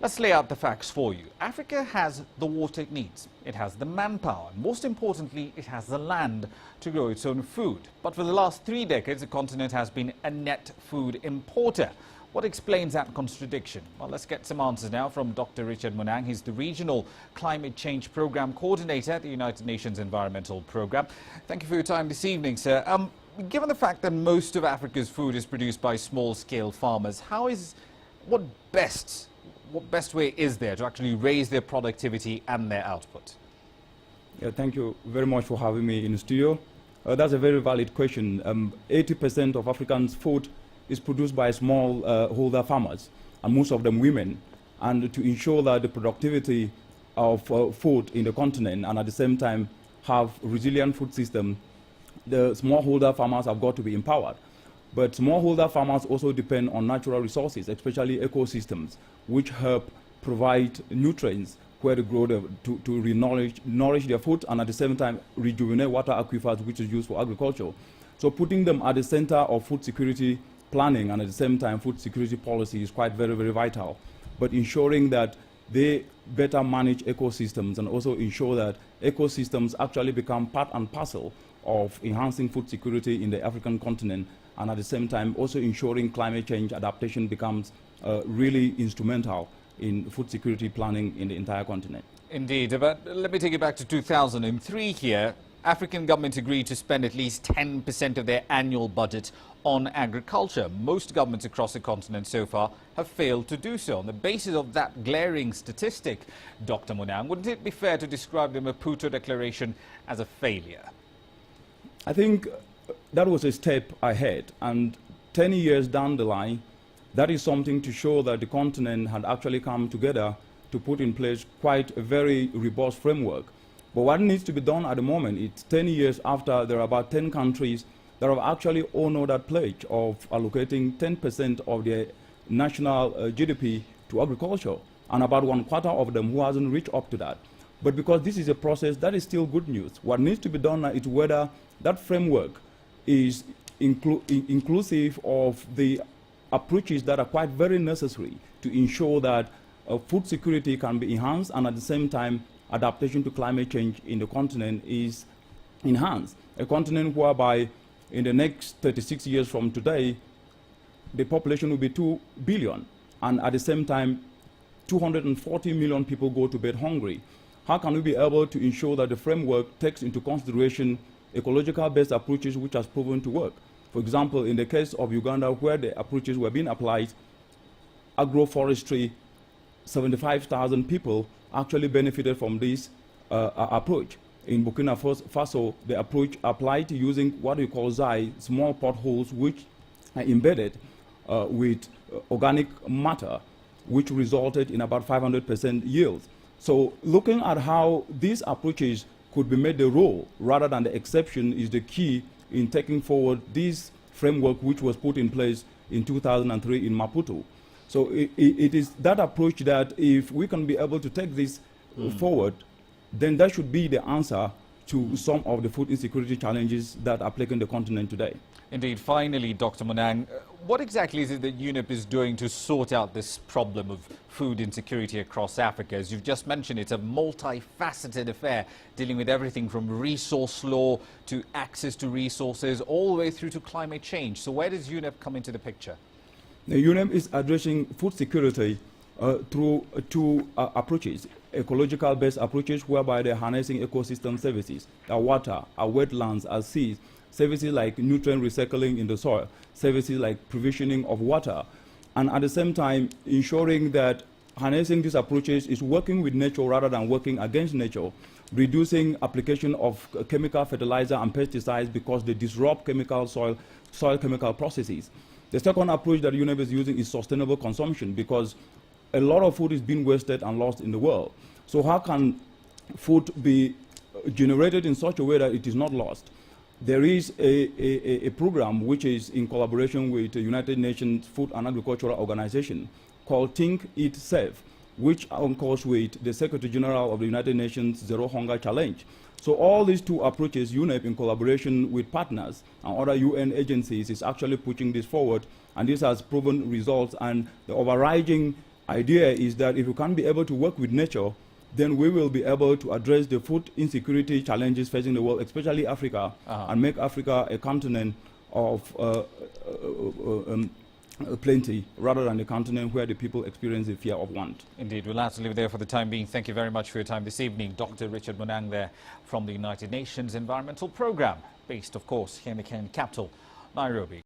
Let's lay out the facts for you. Africa has the water it needs. It has the manpower. And most importantly, it has the land to grow its own food. But for the last 3 decades, the continent has been a net food importer. What explains that contradiction? Well, let's get some answers now from Dr. Richard Munang. He's the Regional Climate Change Program Coordinator at the United Nations Environmental Program. Thank you for your time this evening, sir. Given the fact that most of Africa's food is produced by small-scale farmers, what best way is there to actually raise their productivity and their output? Yeah, thank you very much for having me in the studio. That's a very valid question. 80% of Africans' food is produced by small holder farmers, and most of them women. And to ensure that the productivity of food in the continent and at the same time have resilient food system, the smallholder farmers have got to be empowered. But smallholder farmers also depend on natural resources, especially ecosystems, which help provide nutrients where to grow to nourish their food and at the same time rejuvenate water aquifers, which is used for agriculture. So putting them at the center of food security planning and at the same time food security policy is quite very, very vital. But ensuring that they better manage ecosystems and also ensure that ecosystems actually become part and parcel of enhancing food security in the African continent, and at the same time also ensuring climate change adaptation becomes really instrumental in food security planning in the entire continent. Indeed, but let me take you back to 2003 here. African governments agreed to spend at least 10% of their annual budget on agriculture. Most governments across the continent so far have failed to do so. On the basis of that glaring statistic, Dr. Munang, wouldn't it be fair to describe the Maputo Declaration as a failure? I think that was a step ahead, and 10 years down the line, that is something to show that the continent had actually come together to put in place quite a very robust framework. But what needs to be done at the moment, it's 10 years after there are about 10 countries that have actually honored that pledge of allocating 10% of their national GDP to agriculture, and about 1/4 of them who hasn't reached up to that. But because this is a process, that is still good news. What needs to be done now is whether that framework is inclusive of the approaches that are quite very necessary to ensure that food security can be enhanced and at the same time adaptation to climate change in the continent is enhanced. A continent whereby in the next 36 years from today, the population will be 2 billion, and at the same time, 240 million people go to bed hungry. How can we be able to ensure that the framework takes into consideration ecological-based approaches which has proven to work? For example, in the case of Uganda, where the approaches were being applied, agroforestry, 75,000 people actually benefited from this approach. In Burkina Faso, the approach applied using what we call ZAI, small potholes, which are embedded with organic matter, which resulted in about 500% yields. So looking at how these approaches could be made the rule rather than the exception is the key in taking forward this framework which was put in place in 2003 in Maputo. So it is that approach that if we can be able to take this forward, then that should be the answer to some of the food insecurity challenges that are plaguing the continent today. Indeed. Finally, Dr. Munang, what exactly is it that UNEP is doing to sort out this problem of food insecurity across Africa? As you've just mentioned, it's a multifaceted affair dealing with everything from resource law to access to resources all the way through to climate change. So where does UNEP come into the picture? The UNEP is addressing food security through two approaches. Ecological-based approaches whereby they're harnessing ecosystem services, our water, our wetlands, our seas, services like nutrient recycling in the soil, services like provisioning of water, and at the same time ensuring that harnessing these approaches is working with nature rather than working against nature, reducing application of chemical fertilizer and pesticides because they disrupt soil chemical processes. The second approach that UNEP is using is sustainable consumption, because a lot of food is being wasted and lost in the world. So how can food be generated in such a way that it is not lost? There is a program which is in collaboration with the United Nations Food and Agricultural Organization called Think, Eat, Save, which anchors with the Secretary General of the United Nations Zero Hunger Challenge. So all these two approaches, UNEP in collaboration with partners and other UN agencies is actually pushing this forward, and this has proven results, and the overriding idea is that if we can be able to work with nature, then we will be able to address the food insecurity challenges facing the world, especially Africa, and make Africa a continent of plenty, rather than a continent where the people experience the fear of want. Indeed, we'll have to leave it there for the time being. Thank you very much for your time this evening. Dr. Richard Munang there from the United Nations Environmental Programme, based, of course, here in the Kenyan capital, Nairobi.